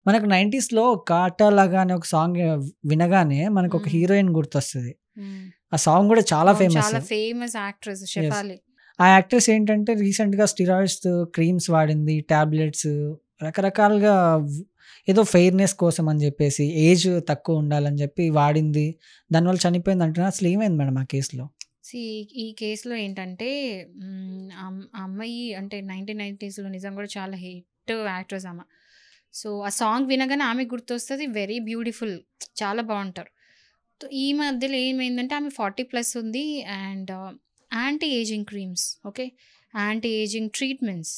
మనకు 90స్‌లో 'కాటాలాగా' అనే ఒక సాంగ్ వినగానే మనకొక హ్మ్. హీరోయిన్ గుర్తొస్తది. హ్మ్. ఆ సాంగ్ గూడా చాలా అవును. ఫేమస్. చాలా ఫేమస్ యాక్ట్రెస్ యెస్. షెఫాలి. ఆ యాక్ట్రెస్ ఏంటంటే రీసెంట్‌గా స్టెరాయిడ్స్ క్రీమ్స్ వాడింది. టాబ్లెట్స్ రకరకాలుగా ఏదో ఫెయిర్‌నెస్ కోసం అని జెప్పేసి, ఏజ్ తక్కువ ఉండాలని జెప్పి వాడింది. దానివల్ల చనిపోయింది అంటున్నారు. అసలు ఏమైంది మేడం ఆ కేస్‌లో? సీ ఈ కేస్‌లో ఏంటంటే ఆ అమ్మాయి అంటే 1990స్‌లో నిజంగా కూడా చాలా హిట్ యాక్ట్రెస్ ఆమె. సో, ఆ సాంగ్ వినగానే ఆమెకు గుర్తొస్తది. వెరీ బ్యూటిఫుల్, చాలా బావుంటారు. ఈ మధ్యలో ఏమైందంటే ఆమె 40+ ఉంది. And anti aging creams, okay. Anti aging treatments,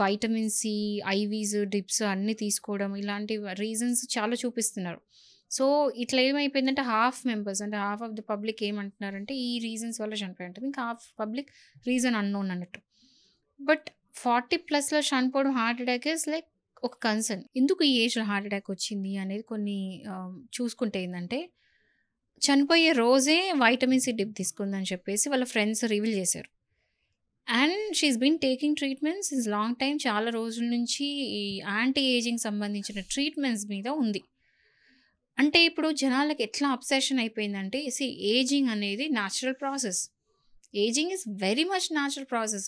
vitamin C, IVs, drips అన్నీ తీసుకోవడం ఇలాంటి రీజన్స్ చాలా చూపిస్తున్నారు. సో, ఇట్లా ఏమైపోయిందంటే హాఫ్ మెంబర్స్ అంటే హాఫ్ ఆఫ్ ద పబ్లిక్ ఏమంటున్నారంటే ఈ రీజన్స్ వల్ల చనిపోయి ఉంటది. ఇంకా హాఫ్ పబ్లిక్ రీజన్ అన్నోన్ అన్నట్టు. బట్ 40+లో చనిపోవడం హార్ట్ అటాక్ ఇస్ లైక్ ఒక కన్సర్న్. ఎందుకు ఈ ఏజ్‌లో హార్ట్ అటాక్ వచ్చింది అనేది కొన్ని చూసుకుంటే ఏందంటే, చనిపోయే రోజే వైటమిన్ సి డిప్ తీసుకుందని చెప్పేసి వాళ్ళ ఫ్రెండ్స్ రివీల్ చేశారు. And she is been taking treatments since long time. చాలా రోజుల నుంచి ఈ యాంటీ ఏజింగ్ సంబంధించిన ట్రీట్మెంట్స్ మీద ఉంది. అంటే ఇప్పుడు జనాలకి ఎట్లా అబ్సెషన్ అయిపోయిందంటే ఏజింగ్ అనేది natural process. Ageing is very much natural process.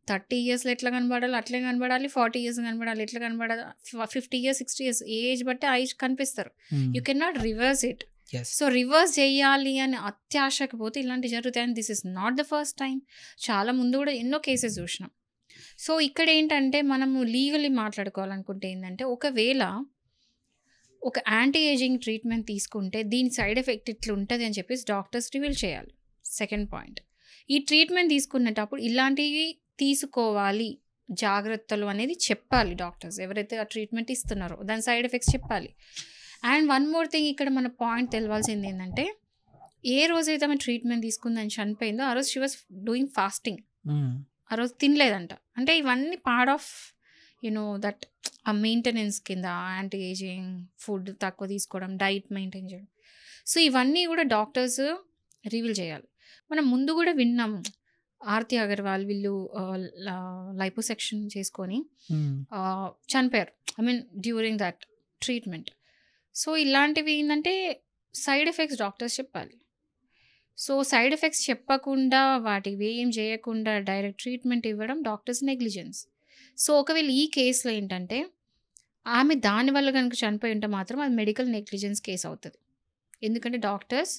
30 ఇయర్స్‌లో ఎట్లా కనపడాలో అట్లే కనపడాలి. 40 ఇయర్స్ కనపడాలి ఎట్లా కనపడాలి. 50 ఇయర్స్, 60 ఇయర్స్ ఏజ్ బట్టి ఐజ్ కనిపిస్తారు. You can not reverse it. Yes. So, reverse చేయాలి అని అత్యాశకు పోతే ఇలాంటివి జరుగుతాయి. And this is not the first time. చాలా ముందు కూడా ఎన్నో కేసెస్ చూసినాం. సో, ఇక్కడ ఏంటంటే మనము లీగల్లీ మాట్లాడుకోవాలనుకుంటే ఏంటంటే, ఒకవేళ ఒక యాంటీ ఏజింగ్ ట్రీట్మెంట్ తీసుకుంటే దీని సైడ్ ఎఫెక్ట్ ఇట్లా ఉంటుంది అని చెప్పేసి డాక్టర్స్ రివీల్ చేయాలి. సెకండ్ పాయింట్, ఈ ట్రీట్మెంట్ తీసుకునేటప్పుడు ఇలాంటివి తీసుకోవాలి జాగ్రత్తలు అనేది చెప్పాలి డాక్టర్స్ ఎవరైతే ఆ ట్రీట్మెంట్ ఇస్తున్నారో దాని సైడ్ ఎఫెక్ట్స్ చెప్పాలి. అండ్ వన్ మోర్ థింగ్, ఇక్కడ మన పాయింట్ తెలవాల్సింది ఏంటంటే, ఏ రోజైతే ఆమె ట్రీట్మెంట్ తీసుకుందని చనిపోయిందో ఆ రోజు షీ వాస్ డూయింగ్ ఫాస్టింగ్. ఆ రోజు తినలేదంట. అంటే ఇవన్నీ పార్ట్ ఆఫ్ దట్ ఆ మెయింటెనెన్స్ కింద యాంటీ ఏజింగ్ ఫుడ్ తక్కువ తీసుకోవడం, డైట్ మెయింటైన్ చేయడం. సో, ఇవన్నీ కూడా డాక్టర్స్ రివీల్ చేయాలి. మనం ముందు కూడా విన్నాం, ఆర్తి అగర్వాల్ వీళ్ళు లైపోసెక్షన్ చేసుకొని చనిపోయారు. I mean during that treatment. So, ఇలాంటివి ఏంటంటే సైడ్ ఎఫెక్ట్స్ డాక్టర్స్ చెప్పాలి. సో, సైడ్ ఎఫెక్ట్స్ చెప్పకుండా వాటివి ఏం చేయకుండా డైరెక్ట్ ట్రీట్మెంట్ ఇవ్వడం డాక్టర్స్ నెగ్లిజెన్స్. సో, ఒకవేళ ఈ కేసులో ఏంటంటే ఆమె దానివల్ల కనుక చనిపోయి ఉంటే మాత్రం అది మెడికల్ నెగ్లిజెన్స్ కేసు అవుతుంది. ఎందుకంటే డాక్టర్స్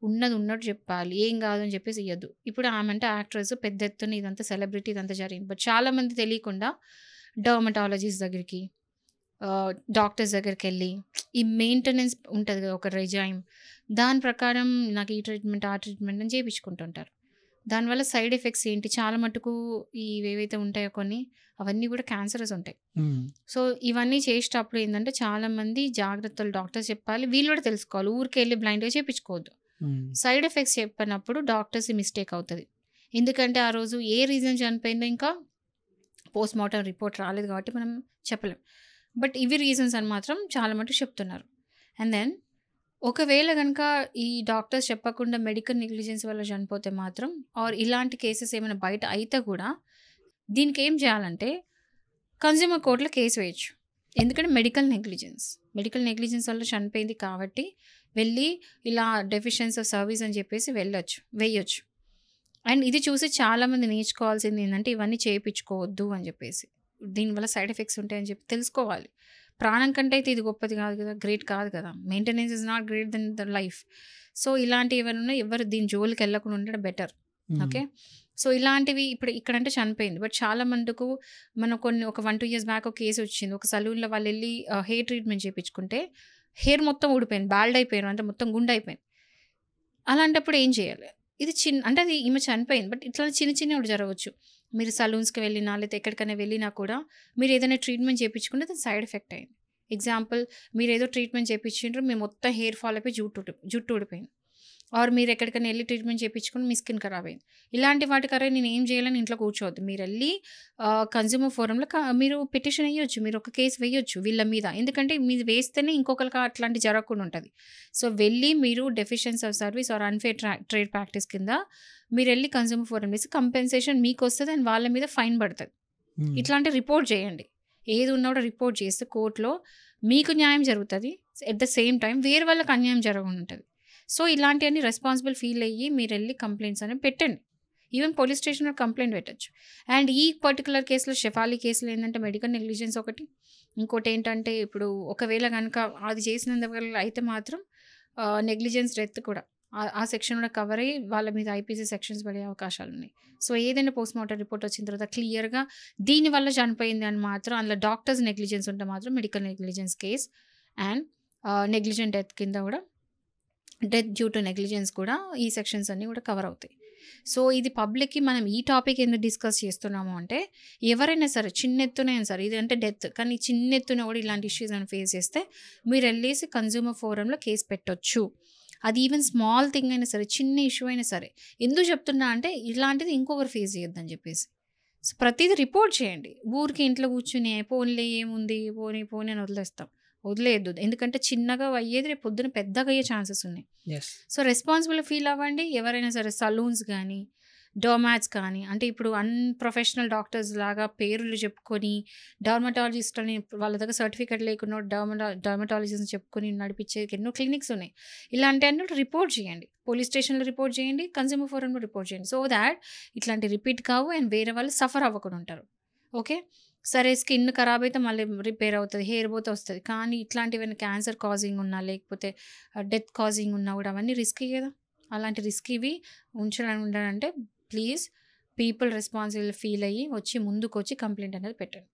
ఉన్నది ఉన్నట్టు చెప్పాలి, ఏం కాదని చెప్పేసి ఇవ్వద్దు. ఇప్పుడు ఆమె అంటే యాక్ట్రెస్, పెద్ద ఎత్తున ఇదంతా సెలబ్రిటీ ఇదంతా జరిగింది. బట్ చాలామంది తెలియకుండా డర్మటాలజిస్ట్ దగ్గరికి, డాక్టర్స్ దగ్గరికి వెళ్ళి ఈ మెయింటెనెన్స్ ఉంటుంది కదా ఒక రెజైమ్, దాని ప్రకారం నాకు ఈ ట్రీట్మెంట్ ఆ ట్రీట్మెంట్ అని చేయించుకుంటుంటారు. దానివల్ల సైడ్ ఎఫెక్ట్స్ ఏంటి, చాలా మటుకు ఏవైతే ఉంటాయో కొన్ని అవన్నీ కూడా క్యాన్సరస్ ఉంటాయి. సో, ఇవన్నీ చేసేటప్పుడు ఏంటంటే చాలామంది జాగ్రత్తలు డాక్టర్స్ చెప్పాలి, వీళ్ళు కూడా తెలుసుకోవాలి. ఊరికే వెళ్ళి బ్లైండ్గా చేయించుకోవద్దు. సైడ్ ఎఫెక్ట్స్ చెప్పినప్పుడు డాక్టర్స్ మిస్టేక్ అవుతుంది. ఎందుకంటే ఆ రోజు ఏ రీజన్ చనిపోయిందో ఇంకా పోస్ట్ మార్టం రిపోర్ట్ రాలేదు కాబట్టి మనం చెప్పలేం. బట్ ఇవి రీజన్స్ అని మాత్రం చాలా మటుకు చెప్తున్నారు. అండ్ దెన్ ఒకవేళ కనుక ఈ డాక్టర్స్ చెప్పకుండా మెడికల్ నెగ్లిజెన్స్ వల్ల చనిపోతే మాత్రం, ఆర్ ఇలాంటి కేసెస్ ఏమైనా బయట అయితే కూడా దీనికి ఏం చేయాలంటే కన్జ్యూమర్ కోర్టులో కేసు వేయచ్చు. ఎందుకంటే మెడికల్ నెగ్లిజెన్స్ వల్ల చనిపోయింది కాబట్టి వెళ్ళి ఇలా డెఫిషియన్సీ ఆఫ్ సర్వీస్ అని చెప్పేసి వేయొచ్చు. అండ్ ఇది చూసి చాలామంది నేర్చుకోవాల్సింది ఏంటంటే ఇవన్నీ చేయించుకోవద్దు అని చెప్పేసి, దీనివల్ల సైడ్ ఎఫెక్ట్స్ ఉంటాయని చెప్పి తెలుసుకోవాలి. ప్రాణం కంటే అయితే ఇది గొప్పది కాదు కదా, గ్రేట్ కాదు కదా. Maintenance is not great then the life. So, ఇలాంటివి ఏమైనా ఎవరు దీని జోలికి వెళ్ళకుండా ఉండడం బెటర్. ఓకే. సో, ఇలాంటివి ఇప్పుడు ఇక్కడంటే చనిపోయింది. బట్ చాలా మందికు మనం ఒక 1-2 ఇయర్స్ బ్యాక్ ఒక కేసు వచ్చింది. ఒక సలూన్లో వాళ్ళు వెళ్ళి హెయిర్ ట్రీట్మెంట్ చేయించుకుంటే హెయిర్ మొత్తం ఊడిపోయింది, బాల్డ్ అయిపోయారు, అంటే మొత్తం గుండె అయిపోయింది. అలాంటప్పుడు ఏం చేయాలి? ఇది అంటే అది ఈమె చనిపోయింది. బట్ ఇట్లా చిన్నవి కూడా జరగవచ్చు. మీరు సలూన్స్కి వెళ్ళినా లేకపోతే ఎక్కడికైనా వెళ్ళినా కూడా మీరు ఏదైనా ట్రీట్మెంట్ చేయించుకుంటే దాని సైడ్ ఎఫెక్ట్ అయింది. ఎగ్జాంపుల్, మీరు ఏదో ట్రీట్మెంట్ చేయించిండ్రు, మీ మొత్తం హెయిర్ ఫాల్ అయిపోయి జుట్టు ఊడిపోయింది. ఆర్ మీరు ఎక్కడికైనా వెళ్ళి ట్రీట్మెంట్ చేయించుకుని మీ స్కిన్ ఖరాబ్ అయింది. ఇలాంటి వాటికరే నేను ఏం చేయాలని ఇంట్లో కూర్చోవద్దు. మీరు వెళ్ళి కన్జ్యూమర్ ఫోరంలో మీరు పిటిషన్ వేయొచ్చు, మీరు ఒక కేసు వేయొచ్చు వీళ్ళ మీద. ఎందుకంటే మీరు వేస్తేనే ఇంకొకరికి అట్లాంటి జరగకుండా ఉంటుంది. సో, వెళ్ళి మీరు deficiency of service or unfair trade practice కింద మీరు వెళ్ళి కన్జ్యూమర్ ఫోరం వేసి కంపెన్సేషన్ మీకు వస్తుంది అండ్ వాళ్ళ మీద ఫైన్ పడుతుంది. ఇట్లాంటి రిపోర్ట్ చేయండి. ఏది ఉన్నా కూడా రిపోర్ట్ చేస్తే కోర్టులో మీకు న్యాయం జరుగుతుంది. ఎట్ ద సేమ్ టైం వేరే వాళ్ళకి అన్యాయం జరగకుండా ఉంటుంది. సో ఇలాంటివన్నీ రెస్పాన్సిబుల్ ఫీల్ అయ్యి మీరు వెళ్ళి కంప్లైంట్స్ అనేవి పెట్టండి. ఈవెన్ పోలీస్ స్టేషన్లో కంప్లైంట్ పెట్టచ్చు. అండ్ ఈ పర్టికులర్ కేసులో షెఫాలి కేసులో ఏంటంటే మెడికల్ నెగ్లిజెన్స్ ఒకటి, ఇంకోటి ఏంటంటే ఇప్పుడు ఒకవేళ కనుక అది చేసినందువల్ల అయితే మాత్రం నెగ్లిజెన్స్ డెత్ కూడా ఆ సెక్షన్ కూడా కవర్ అయ్యి వాళ్ళ మీద ఐపీసీ సెక్షన్స్ పడే అవకాశాలు ఉన్నాయి. సో ఏదైనా పోస్ట్ మార్టం రిపోర్ట్ వచ్చిన తర్వాత క్లియర్గా దీనివల్ల చనిపోయింది అని మాత్రం అందులో డాక్టర్స్ నెగ్లిజెన్స్ ఉంటే మాత్రం medical negligence case and negligent death కింద కూడా డెత్ డ్యూ టు నెగ్లిజెన్స్ కూడా ఈ సెక్షన్స్ అన్నీ కూడా కవర్ అవుతాయి. సో ఇది పబ్లిక్కి మనం ఈ టాపిక్ ఎందుకు డిస్కస్ చేస్తున్నాము అంటే ఎవరైనా సరే చిన్న ఎత్తునైనా సరే, ఇది అంటే డెత్ కానీ చిన్న ఎత్తున కూడా ఇలాంటి ఇష్యూస్ అని ఫేస్ చేస్తే మీరు వెళ్ళేసి కన్జ్యూమర్ ఫోరంలో కేసు పెట్టొచ్చు. అది ఈవెన్ స్మాల్ థింగ్ అయినా సరే, చిన్న ఇష్యూ అయినా సరే. ఎందుకు చెప్తున్నా అంటే ఇలాంటిది ఇంకొకరు ఫేస్ చేయొద్దని చెప్పేసి. సో ప్రతిదీ రిపోర్ట్ చేయండి. ఊరికి ఇంట్లో కూర్చుని పోన్లే ఏముంది పోనీ అని వదిలేయద్దు. ఎందుకంటే చిన్నగా అయ్యేది రేపు పొద్దున పెద్దగా అయ్యే ఛాన్సెస్ ఉన్నాయి. సో రెస్పాన్సిబుల్ ఫీల్ అవ్వండి. ఎవరైనా సరే సలూన్స్ కానీ డర్మాట్స్ కానీ, అంటే ఇప్పుడు అన్‌ప్రొఫెషనల్ డాక్టర్స్ లాగా పేర్లు చెప్పుకొని డర్మటాలజిస్ట్ అని వాళ్ళ దగ్గర సర్టిఫికేట్ లేకుండా డర్మటాలజిస్ట్ చెప్పుకొని నడిపించే ఎన్నో క్లినిక్స్ ఉన్నాయి. ఇలాంటివన్నీ రిపోర్ట్ చేయండి. పోలీస్ స్టేషన్లో రిపోర్ట్ చేయండి, కన్జ్యూమర్ ఫోరంలో రిపోర్ట్ చేయండి. సో దాట్ ఇట్లాంటి రిపీట్ కావు అండ్ వేరే వాళ్ళు సఫర్ అవ్వకుండా ఉంటారు. ఓకే, సరే స్కిన్ ఖరాబ్ అయితే మళ్ళీ రిపేర్ అవుతుంది, హెయిర్ పోతే వస్తుంది. కానీ ఇట్లాంటివన్నీ క్యాన్సర్ కాజింగ్ ఉన్నా లేకపోతే డెత్ కాజింగ్ ఉన్నా కూడా అవన్నీ రిస్కీ కదా. అలాంటి రిస్కీవి ఉండాలంటే ప్లీజ్ పీపుల్ రెస్పాన్సిబుల్ ఫీల్ అయ్యి వచ్చి ముందుకు వచ్చి కంప్లైంట్ అనేది పెట్టండి.